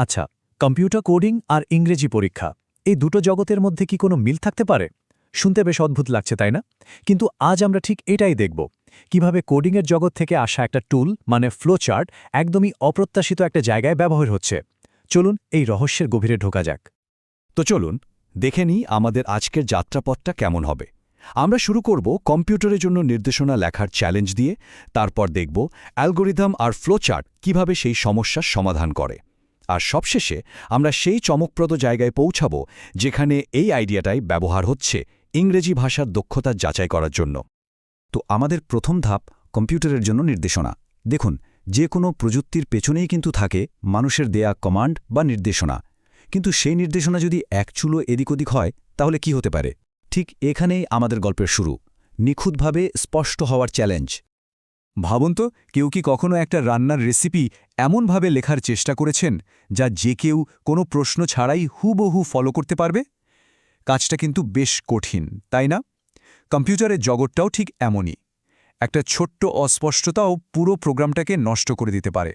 আচ্ছা, computer coding আর ইংরেজি পরীক্ষা এই দুটো জগতের মধ্যে কি কোনো মিল থাকতে পারে? শুনতে বেশ অদ্ভুত লাগছে, তাই না? কিন্তু আজ আমরা ঠিক এটাই দেখব, কিভাবে কোডিংয়ের জগৎ থেকে আসা একটা টুল মানে ফ্লো চার্ট একদমই অপ্রত্যাশিত একটা জায়গায় ব্যবহার হচ্ছে। চলুন এই রহস্যের গভীরে ঢোকা যাক। তো চলুন দেখে নিই আমাদের আজকের যাত্রাপথটা কেমন হবে। আমরা শুরু করব কম্পিউটারের জন্য নির্দেশনা লেখার চ্যালেঞ্জ দিয়ে, তারপর দেখব অ্যালগোরিদম আর ফ্লোচার্ট কিভাবে সেই সমস্যার সমাধান করে। আর সবশেষে আমরা সেই চমকপ্রদ জায়গায় পৌঁছাব যেখানে এই আইডিয়াটাই ব্যবহার হচ্ছে ইংরেজি ভাষার দক্ষতা যাচাই করার জন্য। তো আমাদের প্রথম ধাপ কম্পিউটারের জন্য নির্দেশনা। দেখুন, যে কোনো প্রযুক্তির পেছনেই কিন্তু থাকে মানুষের দেয়া কমান্ড বা নির্দেশনা। কিন্তু সেই নির্দেশনা যদি এক চুলো এদিক ওদিক হয় তাহলে কি হতে পারে? ঠিক এখানেই আমাদের গল্পের শুরু, নিখুঁতভাবে স্পষ্ট হওয়ার চ্যালেঞ্জ। ভাবুন তো, কেউ কি কখনো একটা রান্নার রেসিপি এমনভাবে লেখার চেষ্টা করেছেন যা যে কেউ কোনো প্রশ্ন ছাড়াই হুবহু ফলো করতে পারবে? কাজটা কিন্তু বেশ কঠিন, তাই না? কম্পিউটারের জগৎটাও ঠিক এমনই। একটা ছোট্ট অস্পষ্টতাও পুরো প্রোগ্রামটাকে নষ্ট করে দিতে পারে।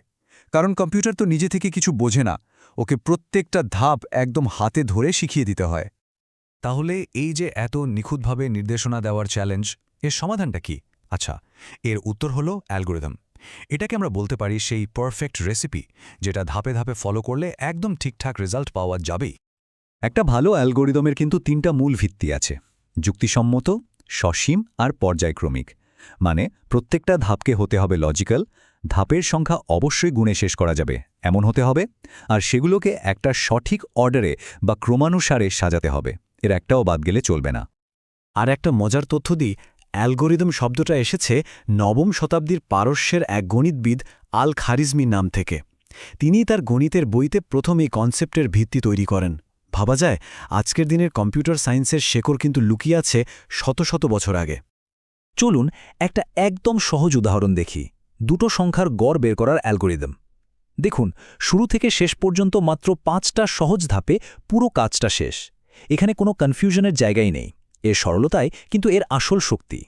কারণ কম্পিউটার তো নিজে থেকে কিছু বোঝে না, ওকে প্রত্যেকটা ধাপ একদম হাতে ধরে শিখিয়ে দিতে হয়। তাহলে এই যে এত নিখুঁতভাবে নির্দেশনা দেওয়ার চ্যালেঞ্জ, এর সমাধানটা কি? আচ্ছা, এর উত্তর হলো অ্যালগোরিদম। এটাকে আমরা বলতে পারি সেই পারফেক্ট রেসিপি, যেটা ধাপে ধাপে ফলো করলে একদম ঠিকঠাক রেজাল্ট পাওয়া যাবেই। একটা ভালো অ্যালগোরিদমের কিন্তু তিনটা মূল ভিত্তি আছে: যুক্তিসম্মত, সসীম আর পর্যায়ক্রমিক। মানে প্রত্যেকটা ধাপকে হতে হবে লজিক্যাল, ধাপের সংখ্যা অবশ্যই গুণে শেষ করা যাবে এমন হতে হবে, আর সেগুলোকে একটা সঠিক অর্ডারে বা ক্রমানুসারে সাজাতে হবে। এর একটাও বাদ গেলে চলবে না। আর একটা মজার তথ্য দিই, অ্যালগোরিদম শব্দটা এসেছে নবম শতাব্দীর পারস্যের এক গণিতবিদ আল খারিজমি নাম থেকে। তিনি তার গণিতের বইতে প্রথম এই কনসেপ্টের ভিত্তি তৈরি করেন। ভাবা যায়, আজকের দিনের কম্পিউটার সায়েন্সের শেকড় কিন্তু লুকিয়ে আছে শত শত বছর আগে। চলুন একটা একদম সহজ উদাহরণ দেখি, দুটো সংখ্যার গড় বের করার অ্যালগোরিদম। দেখুন, শুরু থেকে শেষ পর্যন্ত মাত্র 5টা সহজ ধাপে পুরো কাজটা শেষ। এখানে কোনো কনফিউশনের জায়গাই নেই। এর সরলতাই কিন্তু এর আসল শক্তি।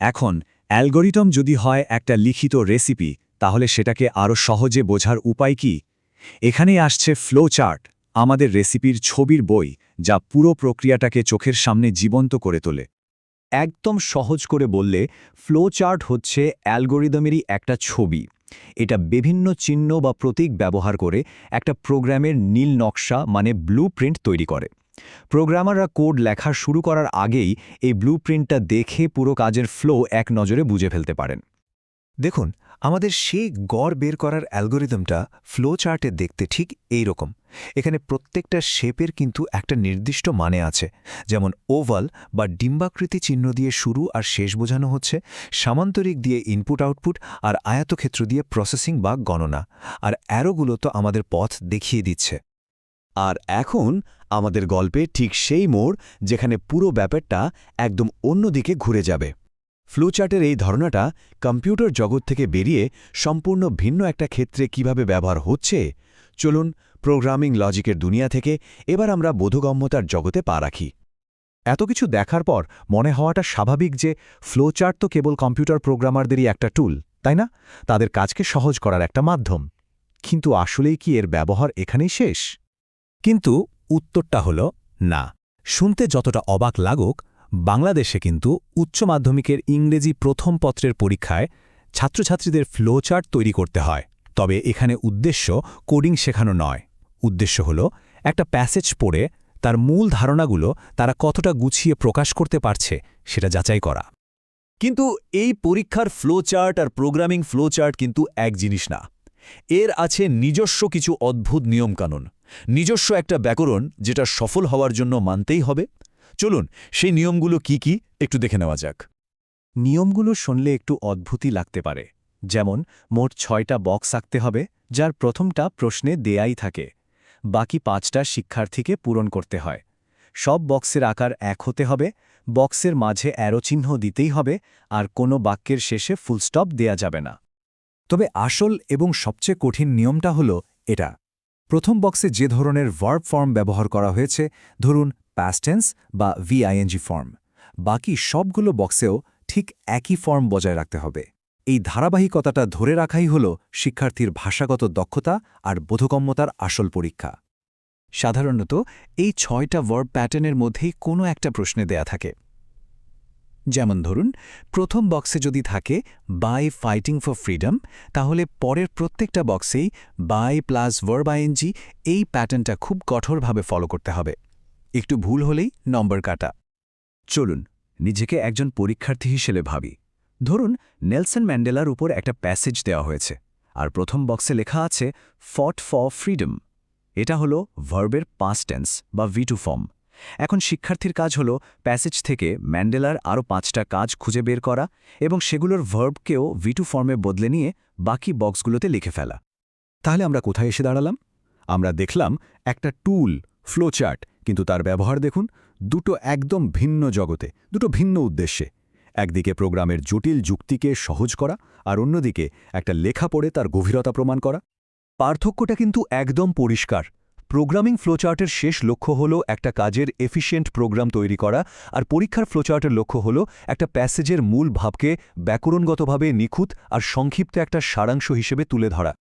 এখন অ্যালগোরিদম যদি হয় একটা লিখিত রেসিপি, তাহলে সেটাকে আরও সহজে বোঝার উপায় কি? এখানেই আসছে ফ্লো চার্ট, আমাদের রেসিপির ছবির বই, যা পুরো প্রক্রিয়াটাকে চোখের সামনে জীবন্ত করে তোলে। একদম সহজ করে বললে, ফ্লো চার্ট হচ্ছে অ্যালগোরিদমেরই একটা ছবি। এটা বিভিন্ন চিহ্ন বা প্রতীক ব্যবহার করে একটা প্রোগ্রামের নীল নকশা মানে ব্লুপ্রিন্ট তৈরি করে। প্রোগ্রামাররা কোড লেখা শুরু করার আগেই এই ব্লুপ্রিন্টটা দেখে পুরো কাজের ফ্লো এক নজরে বুঝে ফেলতে পারেন। দেখুন, আমাদের সেই গড় বের করার অ্যালগোরিদমটা ফ্লো চার্টে দেখতে ঠিক এই রকম। এখানে প্রত্যেকটা শেপের কিন্তু একটা নির্দিষ্ট মানে আছে। যেমন ওভাল বা ডিম্বাকৃতি চিহ্ন দিয়ে শুরু আর শেষ বোঝানো হচ্ছে, সামান্তরিক দিয়ে ইনপুট আউটপুট, আর আয়তক্ষেত্র দিয়ে প্রসেসিং বা গণনা। আর অ্যারোগুলো তো আমাদের পথ দেখিয়ে দিচ্ছে। আর এখন আমাদের গল্পে ঠিক সেই মোড় যেখানে পুরো ব্যাপারটা একদম অন্যদিকে ঘুরে যাবে। ফ্লোচার্টের এই ধারণাটা কম্পিউটার জগৎ থেকে বেরিয়ে সম্পূর্ণ ভিন্ন একটা ক্ষেত্রে কিভাবে ব্যবহার হচ্ছে, চলুন প্রোগ্রামিং লজিকের দুনিয়া থেকে এবার আমরা বোধগম্যতার জগতে পা রাখি। এত কিছু দেখার পর মনে হওয়াটা স্বাভাবিক যে ফ্লোচার্ট তো কেবল কম্পিউটার প্রোগ্রামারদেরই একটা টুল, তাই না? তাদের কাজকে সহজ করার একটা মাধ্যম। কিন্তু আসলেই কি এর ব্যবহার এখানেই শেষ? কিন্তু উত্তরটা হল না। শুনতে যতটা অবাক লাগুক, বাংলাদেশে কিন্তু উচ্চ মাধ্যমিকের ইংরেজি প্রথম পত্রের পরীক্ষায় ছাত্রছাত্রীদের ফ্লোচার্ট তৈরি করতে হয়। তবে এখানে উদ্দেশ্য কোডিং শেখানো নয়। উদ্দেশ্য হল একটা প্যাসেজ পড়ে তার মূল ধারণাগুলো তারা কতটা গুছিয়ে প্রকাশ করতে পারছে সেটা যাচাই করা। কিন্তু এই পরীক্ষার ফ্লোচার্ট আর প্রোগ্রামিং ফ্লোচার্ট কিন্তু এক জিনিস না। এর আছে নিজস্ব কিছু অদ্ভুত নিয়মকানুন, নিজস্ব একটা ব্যাকরণ যেটা সফল হওয়ার জন্য মানতেই হবে। চলুন সেই নিয়মগুলো কি কি একটু দেখে নেওয়া যাক। নিয়মগুলো শুনলে একটু অদ্ভুতই লাগতে পারে। যেমন মোট 6টা বক্স আঁকতে হবে, যার প্রথমটা প্রশ্নে দেয়াই থাকে। বাকি 5টা শিক্ষার্থীকে পূরণ করতে হয়। সব বক্সের আকার এক হতে হবে, বক্সের মাঝে অ্যারো চিহ্ন দিতেই হবে, আর কোনো বাক্যের শেষে ফুলস্টপ দেয়া যাবে না। তবে আসল এবং সবচেয়ে কঠিন নিয়মটা হল এটা। প্রথম বক্সে যে ধরনের ভার্ব ফর্ম ব্যবহার করা হয়েছে, ধরুন পাস্ট টেন্স বা ভিআইএনজি ফর্ম, বাকি সবগুলো বক্সেও ঠিক একই ফর্ম বজায় রাখতে হবে। এই ধারাবাহিকতাটা ধরে রাখাই হল শিক্ষার্থীর ভাষাগত দক্ষতা আর বোধগম্যতার আসল পরীক্ষা। সাধারণত এই 6টা ভার্ব প্যাটার্নের মধ্যেই কোনো একটা প্রশ্নে দেয়া থাকে। যেমন ধরুন, প্রথম বক্সে যদি থাকে বাই ফাইটিং ফর ফ্রিডম, তাহলে পরের প্রত্যেকটা বক্সেই বাই প্লাস ভার্ব আইএনজি এই প্যাটার্নটা খুব কঠোরভাবে ফলো করতে হবে। একটু ভুল হলেই নম্বর কাটা। চলুন নিজেকে একজন পরীক্ষার্থী হিসেবে ভাবি। ধরুন নেলসন ম্যান্ডেলার উপর একটা প্যাসেজ দেওয়া হয়েছে, আর প্রথম বক্সে লেখা আছে ফট ফর ফ্রিডম। এটা হলো ভার্বের পাস্ট টেন্স বা V2 ফর্ম। এখন শিক্ষার্থীর কাজ হলো প্যাসেজ থেকে ম্যান্ডেলার আরও 5টা কাজ খুঁজে বের করা এবং সেগুলোর ভার্বকেও V2 ফর্মে বদলে নিয়ে বাকি বক্সগুলোতে লিখে ফেলা। তাহলে আমরা কোথায় এসে দাঁড়ালাম? আমরা দেখলাম একটা টুল, ফ্লোচার্ট, কিন্তু তার ব্যবহার দেখুন দুটো একদম ভিন্ন জগতে, দুটো ভিন্ন উদ্দেশ্যে। একদিকে প্রোগ্রামের জটিল যুক্তিকে সহজ করা, আর অন্যদিকে একটা লেখা পড়ে তার গভীরতা প্রমাণ করা। পার্থক্যটা কিন্তু একদম পরিষ্কার। প্রোগ্রামিং ফ্লোচার্টের শেষ লক্ষ্য হল একটা কাজের এফিশিয়েন্ট প্রোগ্রাম তৈরি করা, আর পরীক্ষার ফ্লোচার্টের লক্ষ্য হল একটা প্যাসেজের মূল ভাবকে ব্যাকরণগতভাবে নিখুঁত আর সংক্ষিপ্ত একটা সারাংশ হিসেবে তুলে ধরা।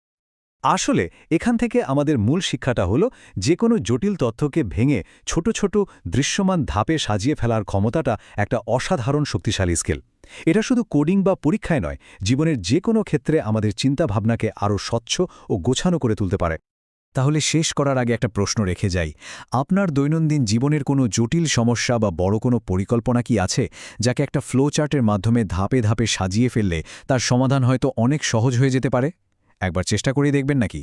আসলে এখান থেকে আমাদের মূল শিক্ষাটা হলো যে কোনো জটিল তথ্যকে ভেঙে ছোট ছোট দৃশ্যমান ধাপে সাজিয়ে ফেলার ক্ষমতাটা একটা অসাধারণ শক্তিশালী স্কিল। এটা শুধু কোডিং বা পরীক্ষায় নয়, জীবনের যে কোনো ক্ষেত্রে আমাদের চিন্তাভাবনাকে আরও স্বচ্ছ ও গোছানো করে তুলতে পারে। তাহলে শেষ করার আগে একটা প্রশ্ন রেখে যাই। আপনার দৈনন্দিন জীবনের কোনো জটিল সমস্যা বা বড় কোনো পরিকল্পনা কি আছে, যাকে একটা ফ্লোচার্টের মাধ্যমে ধাপে ধাপে সাজিয়ে ফেললে তার সমাধান হয়তো অনেক সহজ হয়ে যেতে পারে? একবার চেষ্টা করে দেখবেন নাকি?